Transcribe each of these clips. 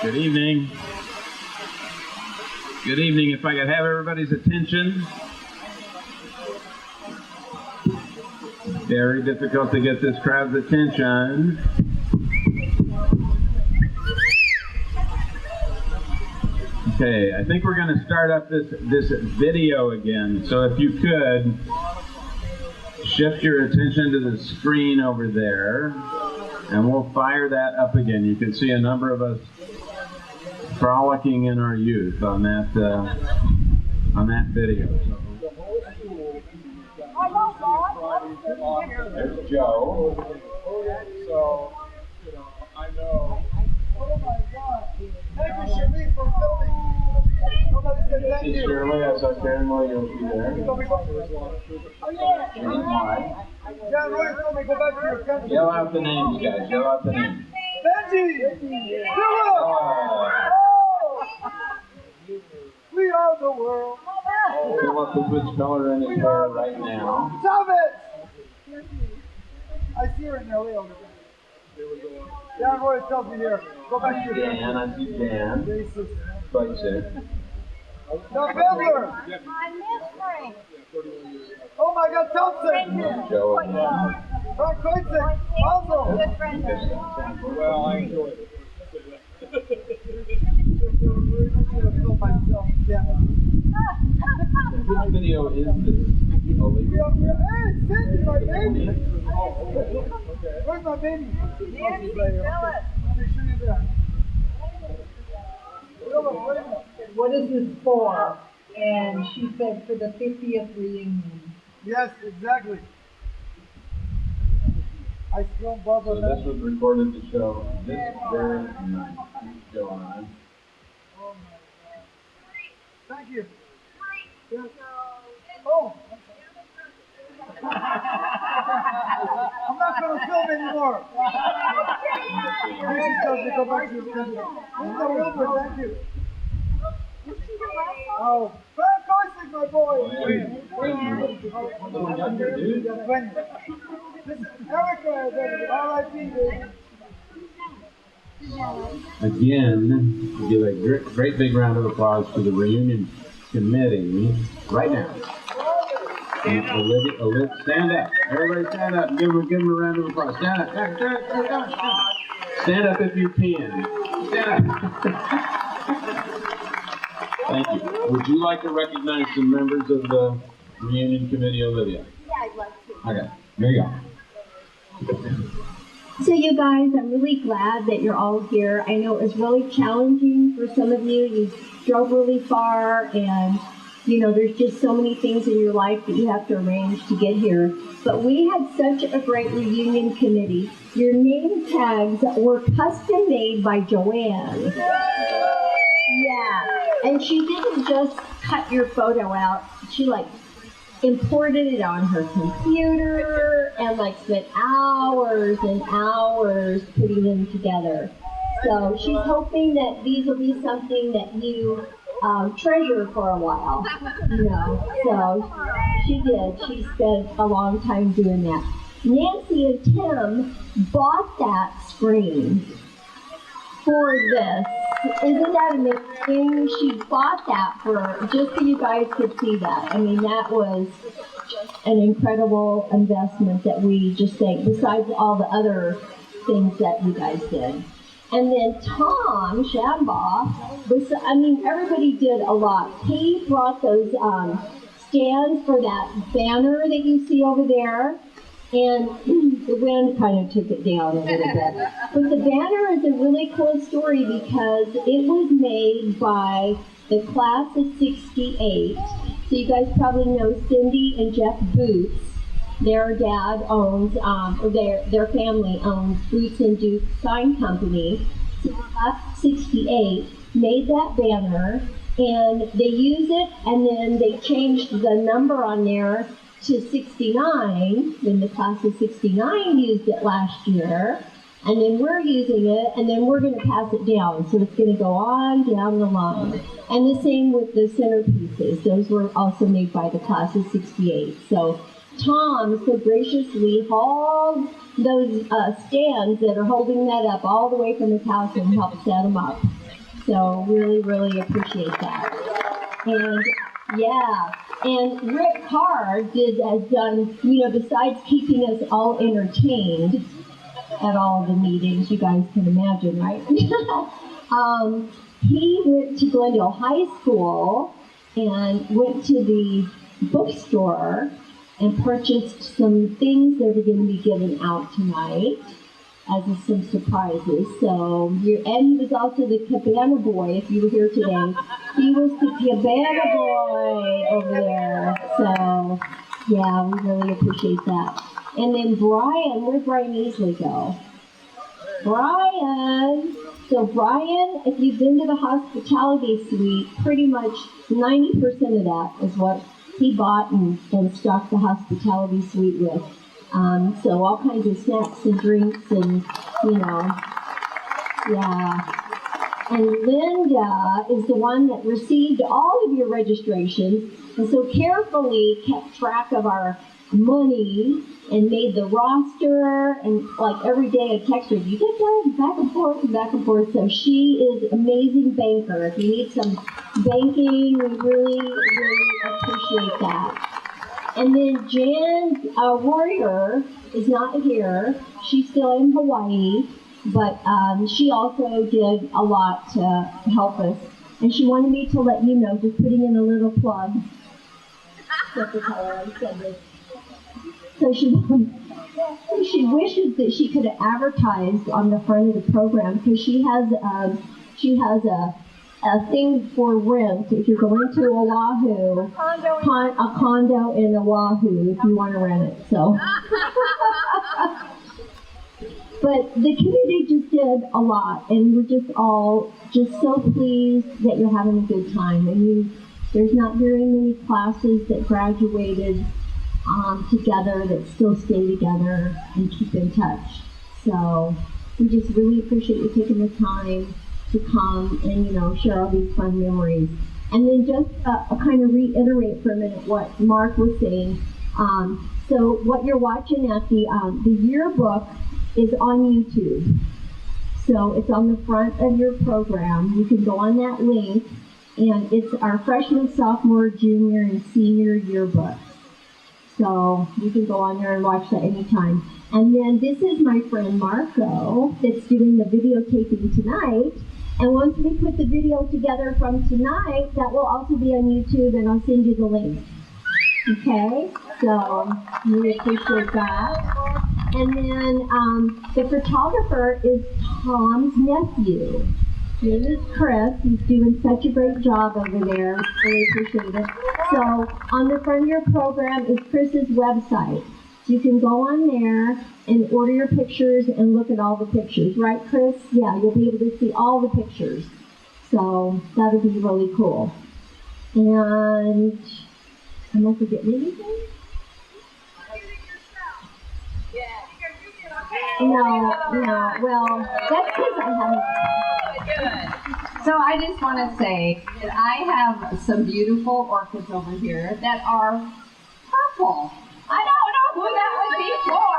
Good evening. Good evening. If I could have everybody's attention. Very difficult to get this crowd's attention. Okay, I think we're going to start up this video again. So if you could shift your attention to the screen over there, and we'll fire that up again. You can see a number of us frolicking in our youth on that video. There's Joe. So, I know. Oh my God. Thank you, Shumake, for filming. Nobody said thank you. Shirley, I saw Karen while you'll be there. Oh, yeah. John Roy told me go back to your country. Yell out the names, guys. Yell out the names. Benji! Philip! We are the world. Philip will switch color in his hair right now. Stop it! I see her in LA over there. John Roy tells me here. Go back to your country. Dan, I see Dan. Fight it. November! I miss Frank. Oh my God, Thompson! Joe again. Frank Koitzik! Also! Good friend. Well, I enjoyed it. I should have filmed myself. Yeah. Which video is this? Olivia? Hey, Cindy, my baby! Where's my baby? Nancy, Philip. Make sure you're there. What is this for? And she said for the 50th reunion. Yes, exactly. I still So bubble this was recorded to show this very night. Joe and I. Oh my God. Thank you. Yes. Oh. I'm not going to film anymore. She tells me to go back to your country. This is the Wilber, thank you. Oh, Frank Koitzik, my boy. Younger dude. This is Erica, baby. R.I.P. baby. Again, give a great big round of applause to the reunion committee right now. And Olivia, stand up. Everybody stand up and give them a round of applause. Stand up. Stand up if you can. Stand up. Thank you. Would you like to recognize some members of the reunion committee, Olivia? Yeah, I'd like to. Okay, there you go. So you guys, I'm really glad that you're all here. I know it was really challenging for some of you. You drove really far and, there's just so many things in your life that you have to arrange to get here. But we had such a great reunion committee. Your name tags were custom made by Joanne. Yeah, and she didn't just cut your photo out. She imported it on her computer and spent hours and hours putting them together. So she's hoping that these will be something that you treasure for a while. So she did. She spent a long time doing that. Nancy and Tim bought that screen for this. Isn't that amazing? She bought that just so you guys could see that. I mean, that was an incredible investment that we just think, besides all the other things that you guys did. And then Tom Shambaugh, everybody did a lot. He brought those stands for that banner that you see over there. And the wind kind of took it down a little bit. But the banner is a really cool story because it was made by the class of 68. So you guys probably know Cindy and Jeff Boots. Their dad owns, or their family owns Boots and Dukes Sign Company. So the class of 68 made that banner, and they use it, and then they changed the number on there to 69, when the class of 69 used it last year, and then we're using it, and then we're going to pass it down. So it's going to go on down the line. And the same with the centerpieces. Those were also made by the class of 68. So Tom so graciously hauled those stands that are holding that up all the way from his house and helped set them up. So really, really appreciate that. And yeah, and Rick Carr has done, besides keeping us all entertained at all the meetings, you guys can imagine, right? He went to Glendale High School and went to the bookstore and purchased some things that are going to be given out tonight as some surprises. So, and he was also the cabana boy, if you were here today. He was the cabana boy over there. So, yeah, we really appreciate that. And then Brian, where'd Brian Easley go? Brian! So Brian, if you've been to the hospitality suite, pretty much 90% of that is what he bought and stocked the hospitality suite with. So all kinds of snacks and drinks and, yeah. And Linda is the one that received all of your registrations and so carefully kept track of our money and made the roster, and like every day I text her, you get that back and forth and back and forth. So she is an amazing banker. If you need some banking, we really, really appreciate that. And then Jan Warrior is not here. She's still in Hawaii, but she also did a lot to help us. And she wanted me to let you know, just putting in a little plug. So she wishes that she could have advertised on the front of the program because she has a thing for rent if you're going to Oahu, a condo in Oahu if you want to rent it. So, but the community just did a lot, and we're just all so pleased that you're having a good time. And there's not very many classes that graduated together that still stay together and keep in touch. So we just really appreciate you taking the time to come and share all these fun memories. And then just kind of reiterate for a minute what Mark was saying. So what you're watching at the yearbook is on YouTube. So it's on the front of your program. You can go on that link, and it's our freshman, sophomore, junior, and senior yearbook. So you can go on there and watch that anytime. And then this is my friend Marco that's doing the videotaping tonight. And once we put the video together from tonight, that will also be on YouTube, and I'll send you the link. Okay? So we appreciate that. And then the photographer is Tom's nephew. His name is Chris. He's doing such a great job over there. Really appreciate it. So on the front of your program is Chris's website. So you can go on there and order your pictures and look at all the pictures. Right, Chris? Yeah, you'll be able to see all the pictures. So that'll be really cool. And am I forgetting anything? No. Well, that's because I haven't. So I just want to say that I have some beautiful orchids over here that are purple. I don't know who that would be for.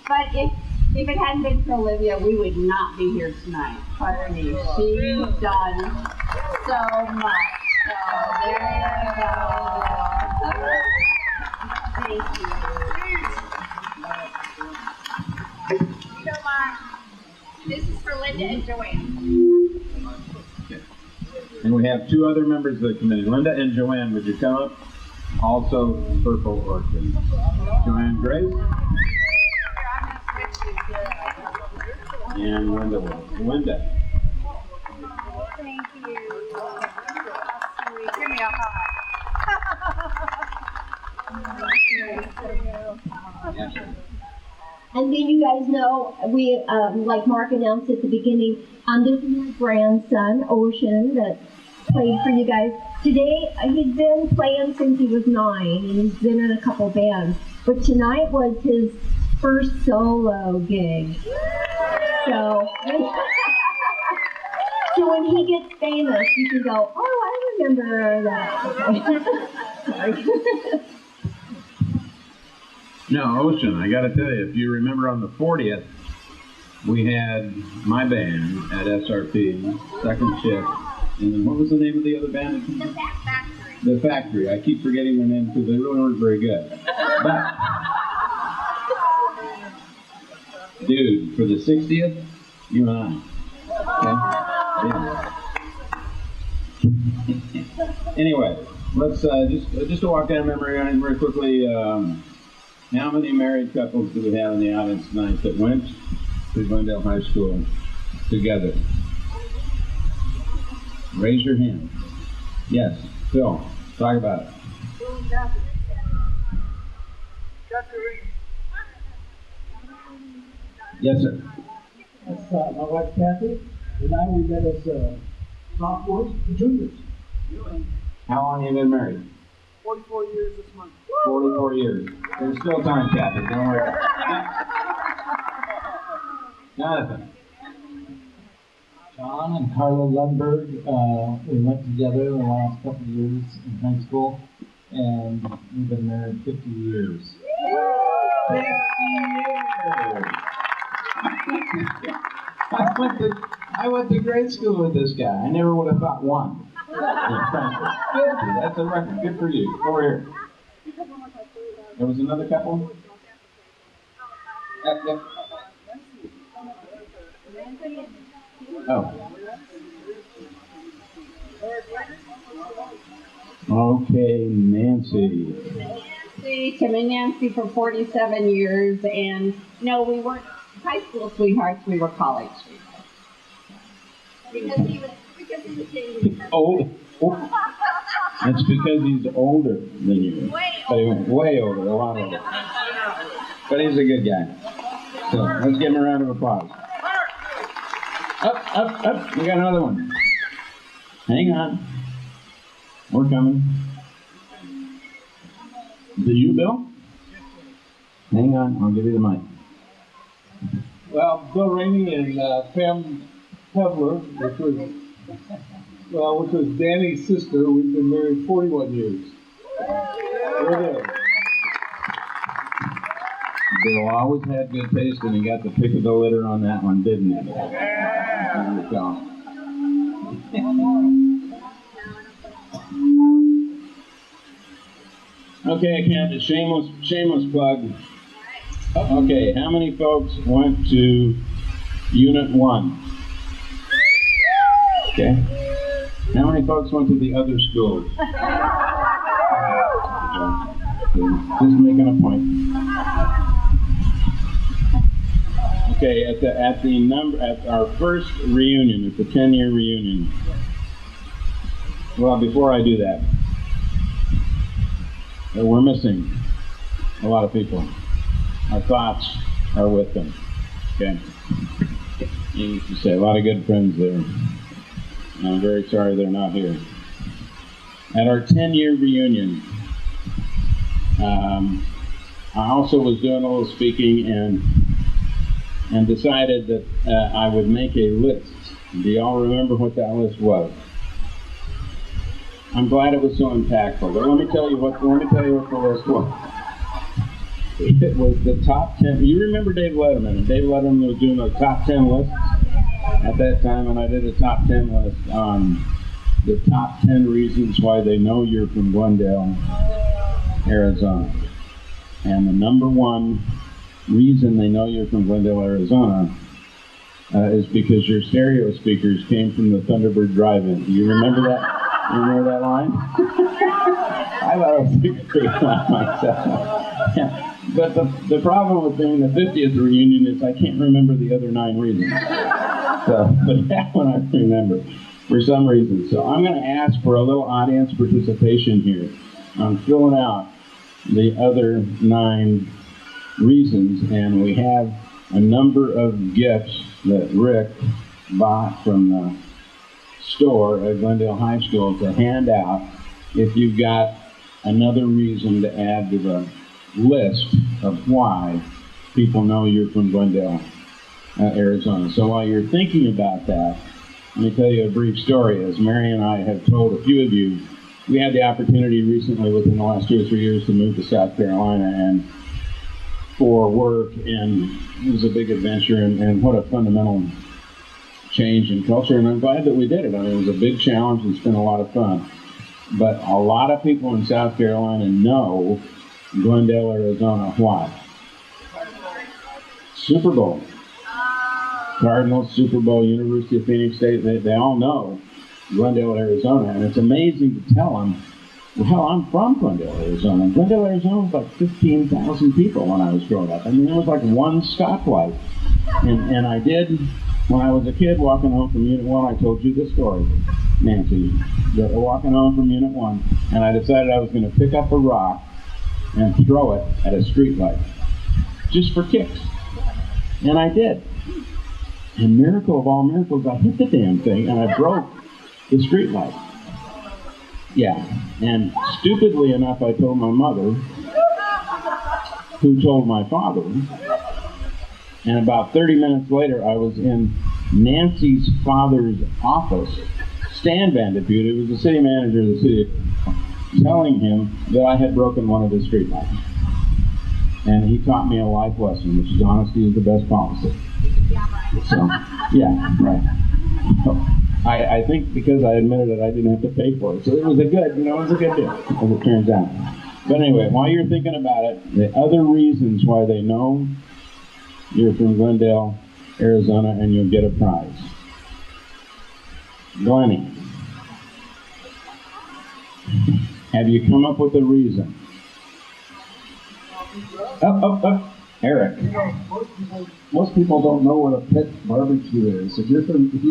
But if it hadn't been for Olivia, we would not be here tonight. Pardon me. She's done so much. So there you go. Thank you. This is for Linda and Joanne. And we have two other members of the committee. Linda and Joanne, would you come up? Also purple orchid. Joanne Grace. And Linda. Linda. Thank you. Give me a hug. And then you guys know, we, like Mark announced at the beginning, this is my grandson, Ocean, that played for you guys. Today, he's been playing since he was 9, and he's been in a couple bands. But tonight was his first solo gig. So when he gets famous, you can go, oh, I remember that. Sorry. No, Ocean, I got to tell you, if you remember on the 40th, we had my band at SRP, second shift, and then what was the name of the other band? The Factory. The Factory. I keep forgetting their name because they really weren't very good. But, dude, for the 60th, you and I. Okay? Yeah. Anyway, let's just to walk down memory lane very quickly. How many married couples do we have in the audience tonight that went to Glendale High School together? Raise your hand. Yes, Phil, talk about it. Yes, sir. That's my wife Kathy, and I, we met as sophomores and juniors. How long have you been married? 44 years this month. 44 years. There's still time, Kathy. Don't worry. Jonathan. John and Carla Lundberg, we went together the last couple of years in high school, and we've been married 50 years. 50 years! I went to grade school with this guy. I never would have thought one. 50, that's a record. Good for you. Over here. There was another couple? Oh. Okay, Nancy. Tim and Nancy for 47 years, and no, we weren't high school sweethearts, we were college sweethearts. Because he was dating her. Old. That's because he's older than you. Way older, a lot older. But he's a good guy. So let's give him a round of applause. Up. We got another one. Hang on. We're coming. Is it you, Bill? Hang on, I'll give you the mic. Well, Bill Rainey and Pam Pevler, which was Danny's sister. We've been married 41 years. There it is. Bill always had good taste, and he got the pick of the litter on that one, didn't he? There you go. Okay, I can't. A shameless plug. Okay, how many folks went to Unit 1? Okay. How many folks went to the other schools? Okay. Just making a point. Okay, at our first reunion, at the 10-year reunion. Well, before I do that, we're missing a lot of people. Our thoughts are with them. Okay. You used to say a lot of good friends there. And I'm very sorry they're not here. At our 10-year reunion, I also was doing a little speaking and decided that I would make a list. Do y'all remember what that list was? I'm glad it was so impactful. But let me tell you what the list was. It was the top 10. You remember Dave Letterman? And Dave Letterman was doing a top 10 list at that time, and I did a top 10 list on the top 10 reasons why they know you're from Glendale, Arizona. And the number one reason they know you're from Glendale, Arizona is because your stereo speakers came from the Thunderbird Drive-In. Do you remember that? You remember that line? I thought it was a great line myself. Yeah. But the problem with being the 50th reunion is I can't remember the other 9 reasons. So, but that one I remember for some reason. So I'm going to ask for a little audience participation here on filling out the other 9 reasons, and we have a number of gifts that Rick bought from the store at Glendale High School to hand out if you've got another reason to add to the list of why people know you're from Glendale, Arizona. So while you're thinking about that, let me tell you a brief story. As Mary and I have told a few of you, we had the opportunity recently within the last 2 or 3 years to move to South Carolina, and for work, and it was a big adventure, and what a fundamental change in culture, and I'm glad that we did it. I mean, it was a big challenge, and it's been a lot of fun. But a lot of people in South Carolina know Glendale, Arizona. Why? Super Bowl. Cardinals, Super Bowl, University of Phoenix State, they all know Glendale, Arizona. And it's amazing to tell them, well, I'm from Glendale, Arizona. And Glendale, Arizona was like 15,000 people when I was growing up. I mean, it was like one stoplight. And I did, when I was a kid walking home from Unit 1, I told you this story, Nancy. Walking home from Unit 1, and I decided I was going to pick up a rock and throw it at a street light, just for kicks. And I did. And miracle of all miracles, I hit the damn thing, and I broke the street light. Yeah. And stupidly enough, I told my mother, who told my father, and about 30 minutes later, I was in Nancy's father's office, Stan VanDePutte, who was the city manager of the city, telling him that I had broken one of his streetlights. And he taught me a life lesson, which is honesty is the best policy. So, yeah, right. I think because I admitted it, I didn't have to pay for it. So it was a good, it was a good deal, as it turns out. But anyway, while you're thinking about it, the other reasons why they know you're from Glendale, Arizona, and you'll get a prize. Glennie, have you come up with a reason? Eric. Most people don't know what a pit barbecue is. If you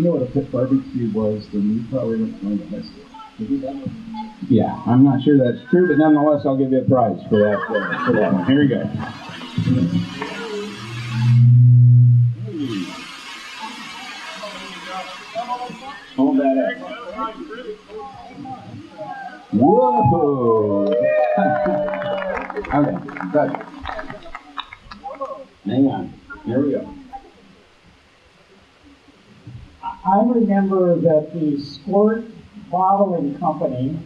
know what a pit barbecue was, then you probably weren't going to high school. Yeah, I'm not sure that's true, but nonetheless, I'll give you a prize for that one. Here we go. Hold that up. Whoa! Okay, good. Hang on. Here we go. I remember that the Squirt Bottling Company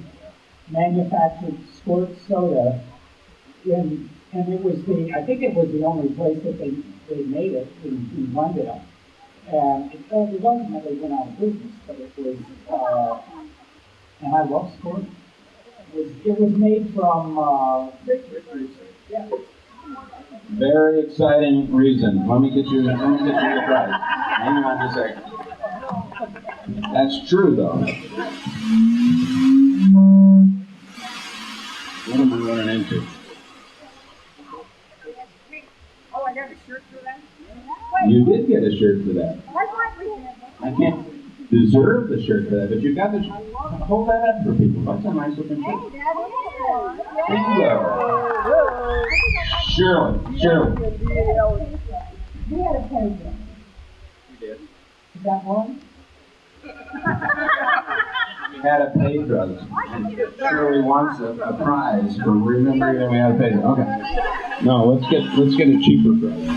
manufactured Squirt soda, and it was I think it was the only place that they made it in Glendale. And it ultimately went out of business, but it was, and I love Squirt. It was made from yeah. Very exciting reason. Let me get you the prize. Hang on just a second. That's true, though. What am I running into? Oh, I got a shirt for that? You did get a shirt for that. I can't deserve the shirt for that, but you got the shirt. Hold that up for people. That's a nice looking shirt. Bingo. Shirley. We had a paper. You did. Is that one? We had a Pedro's. Shirley wants a prize for remembering that we had a Pedro. Okay. No, let's get a cheaper prize.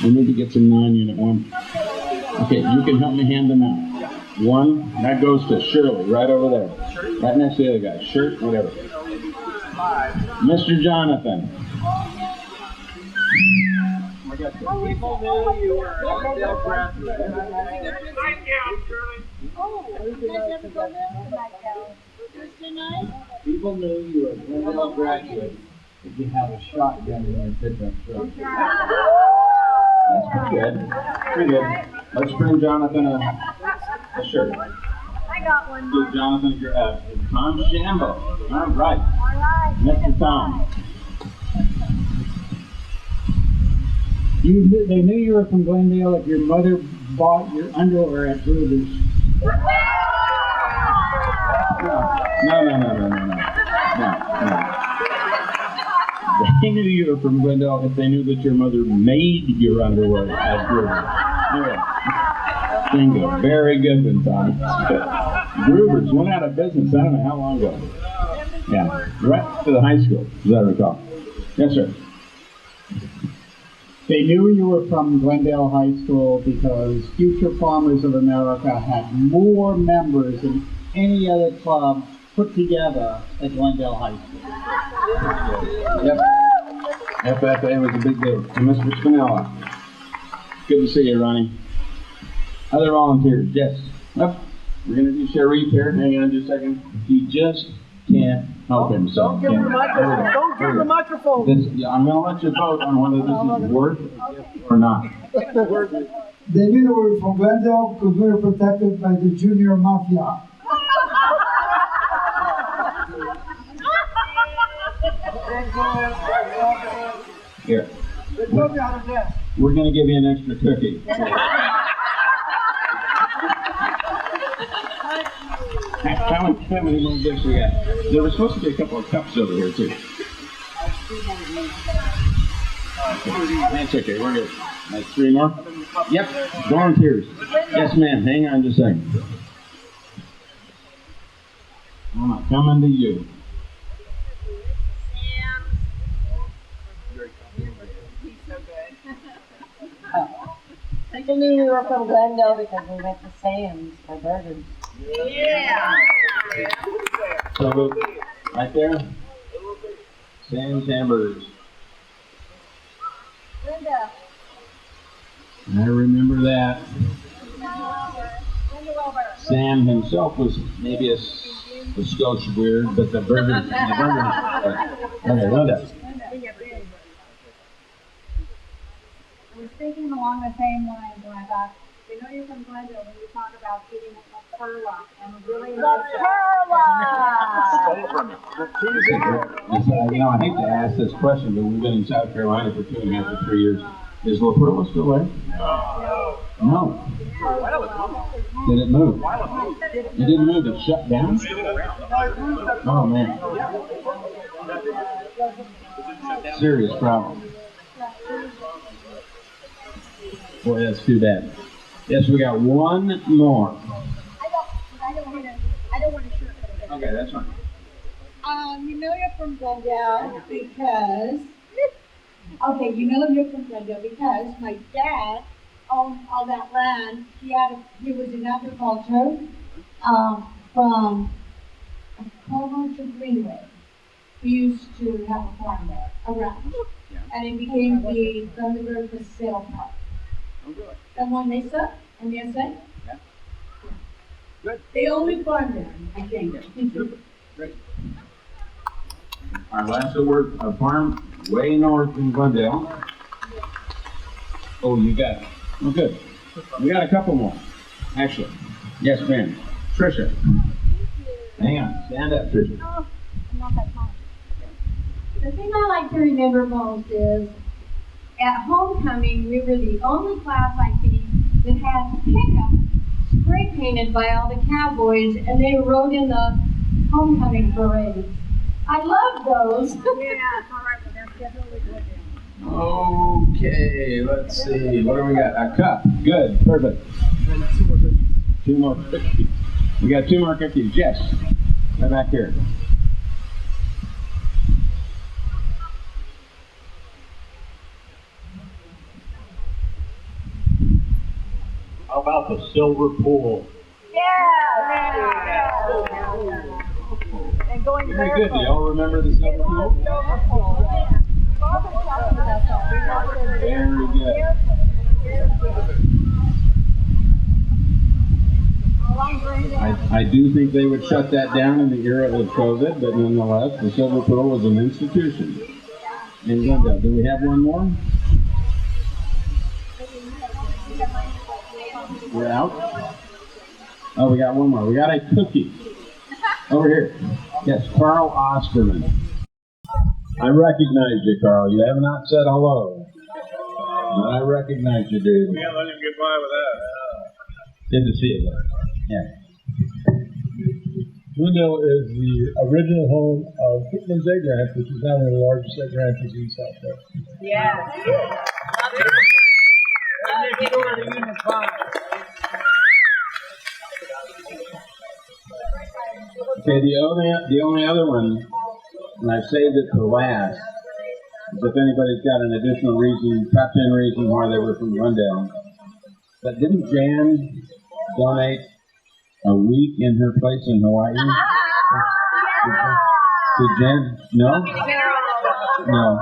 We need to get some non-unit one. Okay, you can help me hand them out. One, that goes to Shirley, right over there. Right next to the other guy. Shirt, whatever. Mr. Jonathan. People knew you were a Glendale graduate. People knew you were a Glendale graduate if you had a shotgun in your pickup truck. That's pretty good. Pretty good. Let's bring Jonathan a shirt. I got one. Give Jonathan Tom Shambaugh. All right. Mr. Tom. They knew you were from Glendale if your mother bought your underwear at Wilber's. No. They knew you were from Glendale if they knew that your mother made your underwear at Gruber's. Bingo. Very good one, Tom. Gruber's went out of business, I don't know how long ago. Yeah, right to the high school, as I recall. Yes, sir. They knew you were from Glendale High School because Future Farmers of America had more members any other club put together at Glendale High School. Yep. FFA was a big deal. And Mr. Spinella. Good to see you, Ronnie. Other volunteers, yes. Yep. We're going to do Sharif here. Hang on just a second. He just can't help himself. Don't give him the microphone. Don't give him the microphone. I'm going to let you vote on whether this is worth it or not. They knew that we were from Glendale because we were protected by the junior mafia. Here. They told me how to dance. We're going to give you an extra cookie. How many more gifts we got? There was supposed to be a couple of cups over here, too. That's okay, we're good. Like 3 more? Yep, volunteers. Yes, ma'am, hang on just a second. I'm coming to you. People knew we were from Glendale because we went to Sam's for burgers. Yeah. So, right there, Sam's Hamburgers. Linda. I remember that. Linda Wilber. Sam himself was maybe a skosh weird, but the burgers. Okay, Linda. I was thinking along the same lines when I thought, you know you're from Glendale when you talk about eating a perla and really You know, I hate to ask this question, but we've been in South Carolina for 2.5 to 3 years. Is La Perla still there? No. Did it move? It didn't move. It shut down? Oh, man. Serious problem. Boy, that's too bad. Yes, we got one more. I don't want to shirt. Okay, that's fine. You know you're from Glendale because, you know you're from Glendale because my dad owned all that land. He was in agriculture, from Como to Greenway. We used to have a farm there, a ranch. And it became the Thunderbird for sale park. The one they saw on the outside? Yeah. Good. They only farm there, I think. Great. Our last word, a farm way north in Glendale. Oh, you got it. Oh, good. We got a couple more, actually. Yes, ma'am. Tricia. Hang on. Stand up, Tricia. Oh, I'm not that tall. The thing I like to remember most is at homecoming, we were the only class, I think, that had pickup spray painted by all the cowboys, and they rode in the homecoming parade. I love those. Yeah, all right, but that's definitely good. Okay, let's see. What do we got? A cup. Good. Perfect. 2 more cookies. We got 2 more cookies. Yes. Right back here. How about the silver pool? Yeah. And going Very good. Do y'all remember the silver pool? Very good. I do think they would shut that down in the era of COVID, but nonetheless, the silver pool was an institution in Glendale. Do we have one more? We're out? Oh, we got one more. We got a cookie. Over here. Yes, Carl Osterman. I recognize you, Carl. You have not said hello. But I recognize you, dude. We can't let him get by with that. Good to see you, though. Yeah. Glendale is the original home of Pittman's Egg Ranch, which is now one of the largest egg ranches in South Texas. Yeah. Next door to Unit 5. Okay, the only other one, and I've saved it for last, is if anybody's got an additional reason, top 10 reason why they were from Glendale. But didn't Jan donate a week in her place in Hawaii? Did Jen? No? No.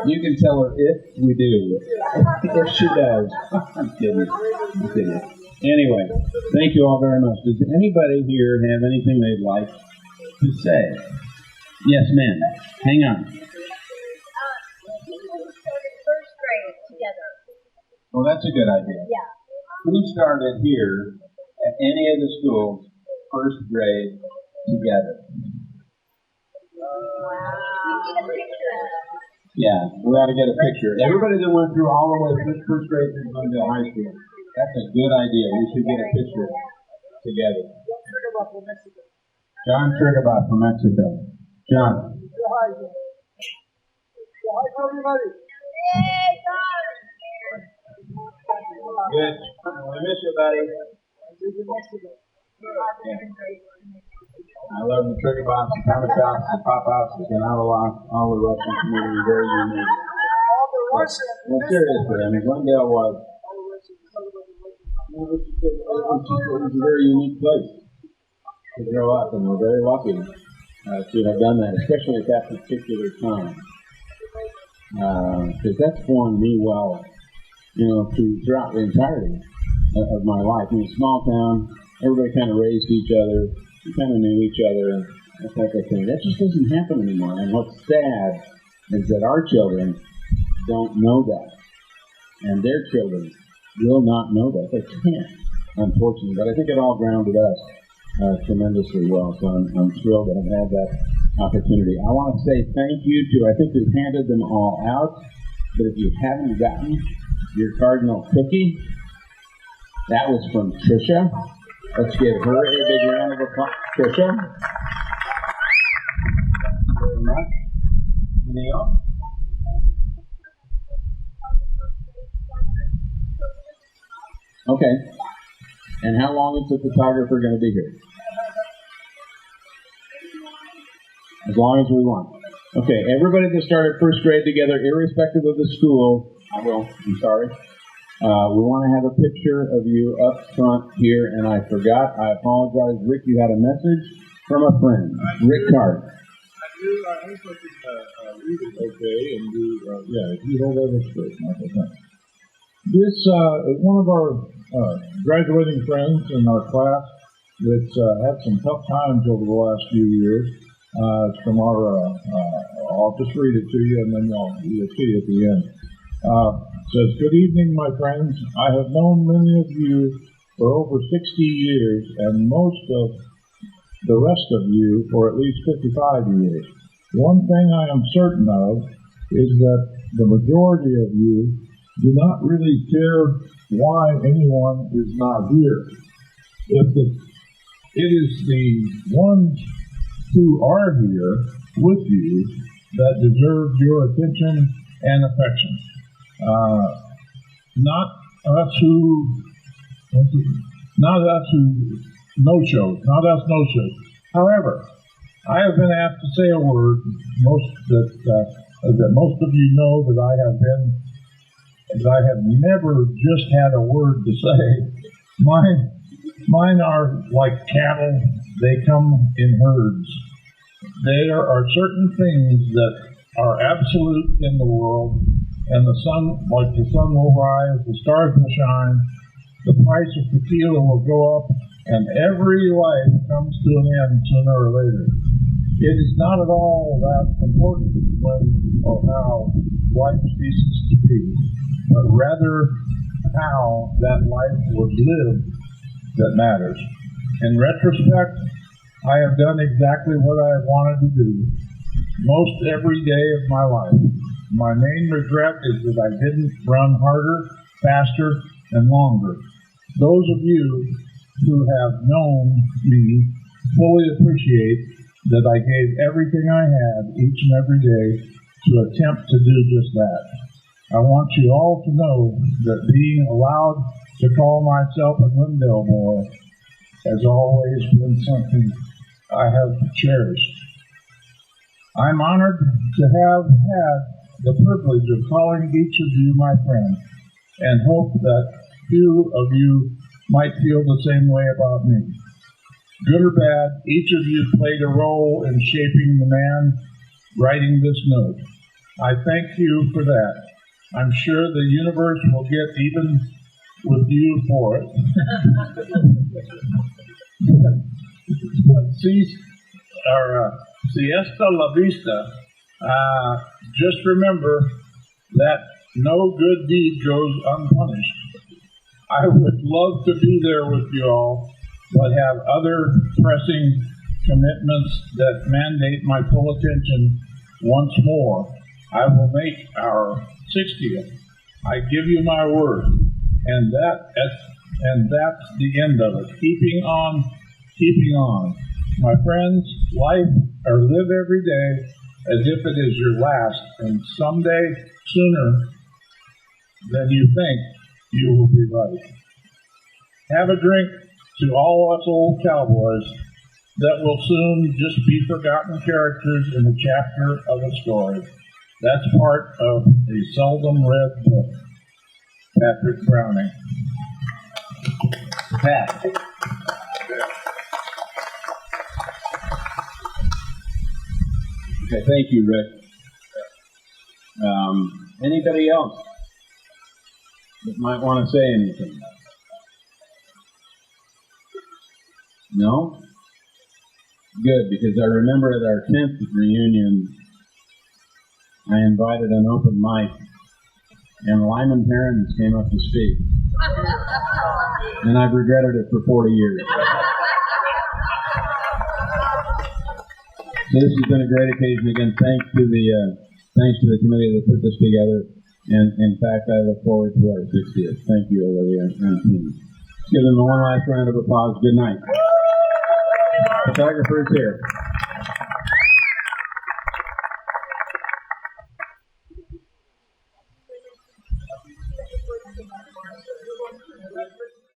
You can tell her if we do. If she does. I'm kidding. I'm kidding. Anyway, thank you all very much. Does anybody here have anything they'd like to say? Yes, ma'am. Hang on. First grade together. Well, that's a good idea. Yeah. Who started here at any of the schools, first grade, together? Yeah, we ought to get a picture. Everybody that went through all the way through first grade through Glendale High School, that's a good idea. We should get a picture together. John Trigabot from Mexico. John. Good. We miss you, buddy. I love the trigger box, the comic box, the pop houses, and all the Russian community, very unique. Well, seriously, I mean, Glendale was a very unique place to grow up, and we're very lucky to have done that, especially at that particular time. Because that's formed me well, throughout the entirety of my life. In a small town, everybody kind of raised each other. We kind of knew each other, that type of thing. That just doesn't happen anymore. And what's sad is that our children don't know that. And their children will not know that. They can't, unfortunately. But I think it all grounded us tremendously well. So I'm thrilled to have had that opportunity. I want to say thank you to, I think we've handed them all out. But if you haven't gotten your Cardinal cookie, that was from Tricia. Let's give her a big round of applause. Tricia. Thank you very much. Neil. Okay. And how long is the photographer going to be here? As long as we want. Okay, everybody that started first grade together, irrespective of the school, I'm sorry. We want to have a picture of you up front here, and I forgot. I apologize. Rick, you had a message from a friend. Rick Card. I hope I can read it okay and do, if you hold over straight, Michael. This is one of our graduating friends in our class that's had some tough times over the last few years. It's from our, I'll just read it to you and then you'll see at the end. Says, good evening, my friends. I have known many of you for over 60 years and most of the rest of you for at least 55 years. One thing I am certain of is that the majority of you do not really care why anyone is not here. It is the ones who are here with you that deserve your attention and affection. Not us who no-shows. However, I have been asked to say a word that most of you know that I have never just had a word to say. Mine are like cattle, they come in herds. There are certain things that are absolute in the world, and the sun will rise, the stars will shine, the price of tequila will go up, and every life comes to an end sooner or later. It is not at all that important when or how life ceases to be, but rather how that life was lived that matters. In retrospect, I have done exactly what I have wanted to do most every day of my life. My main regret is that I didn't run harder, faster, and longer. Those of you who have known me fully appreciate that I gave everything I had each and every day to attempt to do just that. I want you all to know that being allowed to call myself a Glendale boy has always been something I have cherished. I'm honored to have had the privilege of calling each of you my friend, and hope that few of you might feel the same way about me. Good or bad, each of you played a role in shaping the man writing this note. I thank you for that. I'm sure the universe will get even with you for it. Siesta la vista. Just remember that no good deed goes unpunished. I would love to be there with you all, but have other pressing commitments that mandate my full attention. Once more, I will make our 60th. I give you my word, and that's the end of it. Keeping on. My friends, live every day as if it is your last, and someday, sooner than you think, you will be right. Have a drink to all us old cowboys that will soon just be forgotten characters in a chapter of a story. That's part of a seldom read book. Patrick Browning. Pat. Okay, thank you, Rick. Anybody else that might want to say anything? No? Good, because I remember at our 10th reunion, I invited an open mic, and Lyman Perrins came up to speak. And I've regretted it for 40 years. So this has been a great occasion. Again, thanks to the committee that put this together. And in fact, I look forward to our 60th. Thank you, Olivia and team. Give them one last round of applause. Good night. Photographers here.